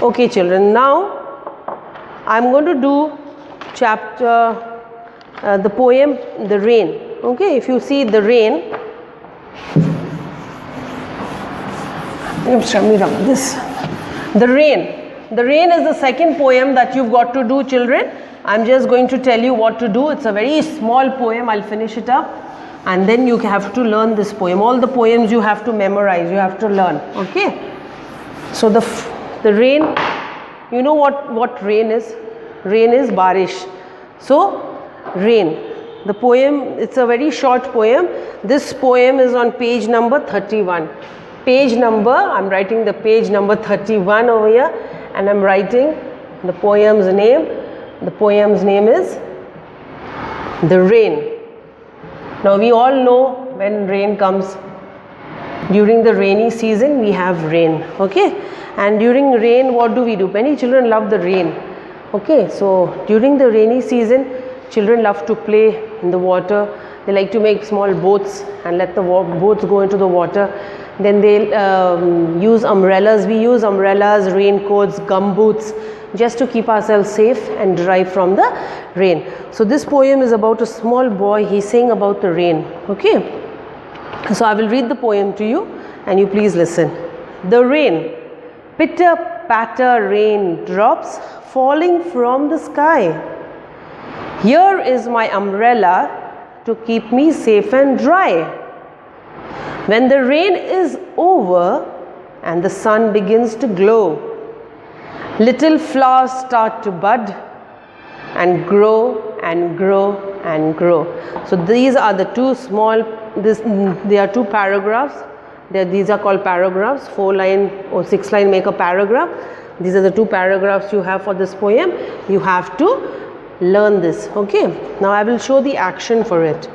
Okay children, now I'm going to do chapter, the poem The Rain. Okay, if you see The Rain, The Rain. The Rain is the second poem that you've got to do, children. I'm just going to tell you what to do. It's a very small poem. I'll finish it up and then you have to learn this poem. All the poems you have to memorize, you have to learn. Okay. So the rain, you know what rain is? Rain is barish. So rain. The poem, it's a very short poem. This poem is on page number 31. Page number, I'm writing the page number 31 over here and I'm writing the poem's name. The poem's name is The Rain. Now we all know when rain comes. During the rainy season we have rain. Okay, and during rain what do? Many children love the rain. Okay, so during the rainy season children love to play in the water. They like to make small boats and let the boats go into the water. Then they use umbrellas. We use umbrellas, raincoats, gumboots just to keep ourselves safe and dry from the rain. So this poem is about a small boy. He's saying about the rain. Okay, so I will read the poem to you and you please listen. The rain. Pitter patter rain drops falling from the sky. Here is my umbrella to keep me safe and dry. When the rain is over and the sun begins to glow, little flowers start to bud and grow and grow and grow. So these are the two small, there are two paragraphs. These are called paragraphs. 4 line or 6 line make a paragraph. These are the two paragraphs you have for this poem. You have to learn this. Okay, now I will show the action for it.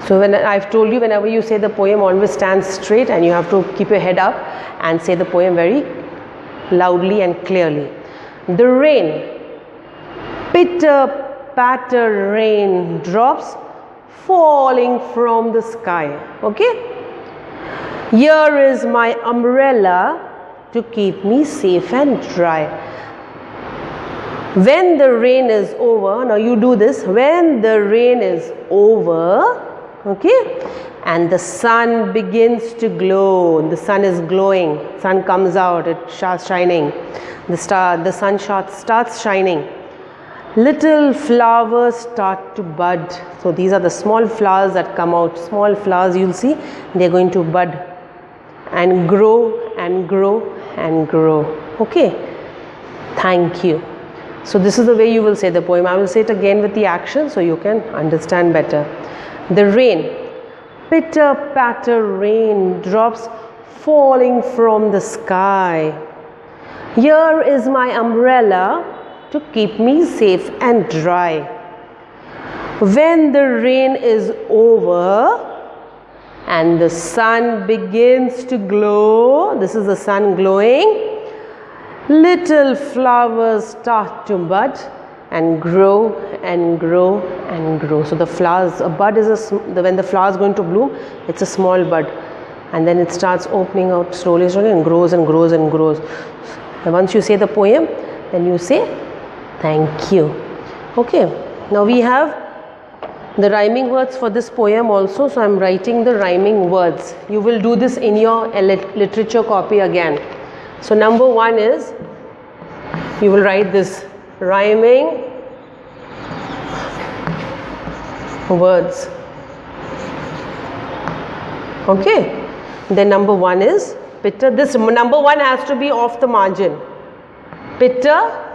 So when I've told you, whenever you say the poem, always stand straight and you have to keep your head up and say the poem very loudly and clearly. The rain. Pitter patter rain drops falling from the sky. Okay, here is my umbrella to keep me safe and dry. When the rain is over, now you do this, when the rain is over, okay, and the sun begins to glow, the sun is glowing, sun comes out, it starts shining, the sun starts shining, little flowers start to bud. So these are the small flowers that come out, small flowers you'll see, they're going to bud and grow and grow and grow. Okay, thank you. So this is the way you will say the poem. I will say it again with the action so you can understand better. The rain. Pitter patter rain drops falling from the sky. Here is my umbrella to keep me safe and dry. When the rain is over and the sun begins to glow, this is the sun glowing, little flowers start to bud and grow and grow and grow. So the flowers, a bud is when the flower is going to bloom, it's a small bud and then it starts opening out slowly and grows and grows and grows. And once you say the poem, then you say thank you. Okay, now we have the rhyming words for this poem also. So I'm writing the rhyming words. You will do this in your literature copy again. So number 1 is, you will write this rhyming words. Okay, then number 1 is pitter. This number 1 has to be off the margin. Pitter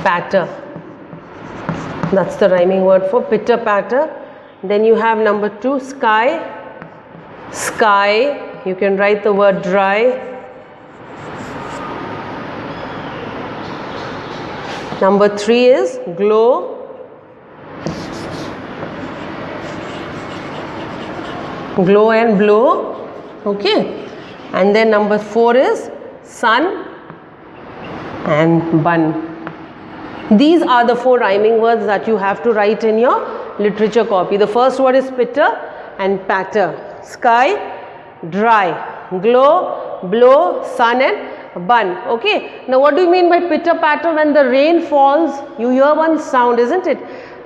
patter. That's the rhyming word for pitter patter. Then you have number 2, sky. Sky, you can write the word dry. Number 3 is glow. Glow and blow. Okay, and then number 4 is sun and bun. These are the 4 rhyming words that you have to write in your literature copy. The first word is pitter and patter. Sky, dry. glow, blow, sun and bun. Okay. Now what do you mean by pitter patter? When the rain falls, you hear one sound, isn't it?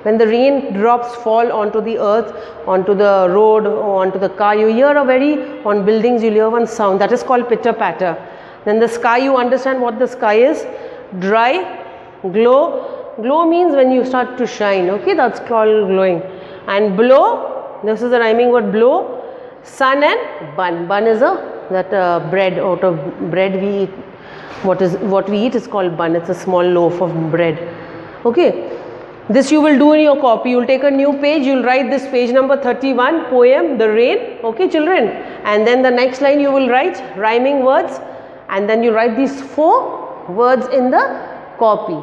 When the rain drops fall onto the earth, onto the road, or onto the car, you hear on buildings you hear one sound, that is called pitter patter. Then the sky, you understand what the sky is? Dry, glow. Glow means when you start to shine, okay, that's called glowing. And blow, this is the rhyming word blow. Sun and bun. Bun is bread, out of bread we eat. What we eat is called bun. It's a small loaf of bread. Okay. This you will do in your copy. You will take a new page, you will write this page number 31, poem, The Rain, okay children. And then the next line you will write rhyming words, and then you write these 4 words in the copy.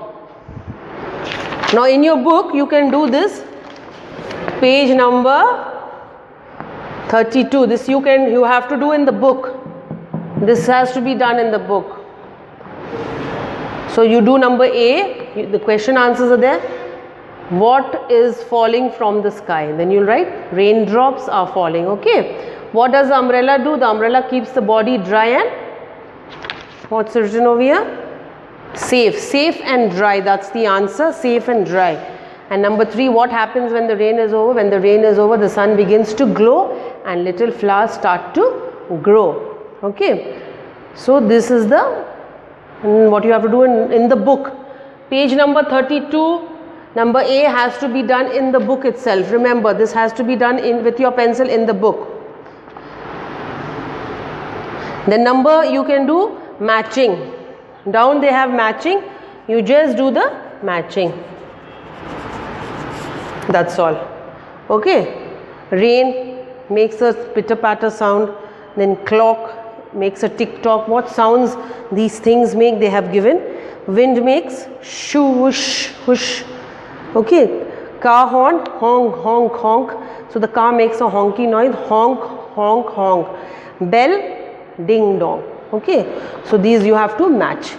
Now in your book you can do this, page number 32. This you have to do in the book. This has to be done in the book. So you do number A, the question answers are there. What is falling from the sky? Then you'll write raindrops are falling. Okay. What does the umbrella do? The umbrella keeps the body dry and what's written over here? Safe. Safe and dry. That's the answer. Safe and dry. And number 3, what happens when the rain is over? When the rain is over, the sun begins to glow and little flowers start to grow. Okay. So this is what you have to do in the book. Page number 32. Number A has to be done in the book itself. Remember, this has to be done with your pencil in the book. The number you can do matching. Down they have matching. You just do the matching. That's all. Okay. Rain makes a pitter patter sound. Then clock makes a tick tock. What sounds these things make? They have given. Wind makes shoo whoosh whoosh. Okay, car horn, honk, honk, honk. So the car makes a honky noise, honk, honk, honk. Bell, ding dong. Okay, so these you have to match.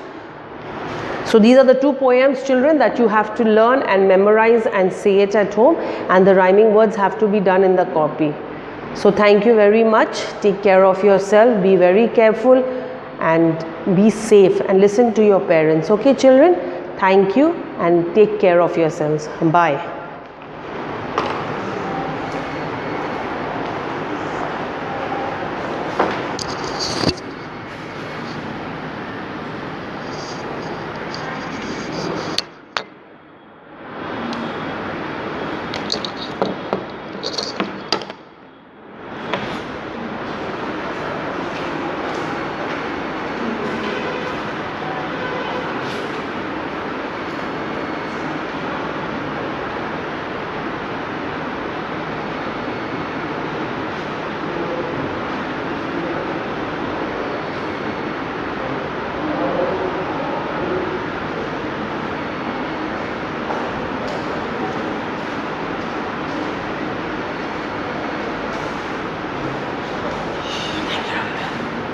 So these are the 2 poems, children, that you have to learn and memorize and say it at home, and the rhyming words have to be done in the copy. So thank you very much. Take care of yourself, be very careful and be safe and listen to your parents. Okay, children? Thank you and take care of yourselves. Bye.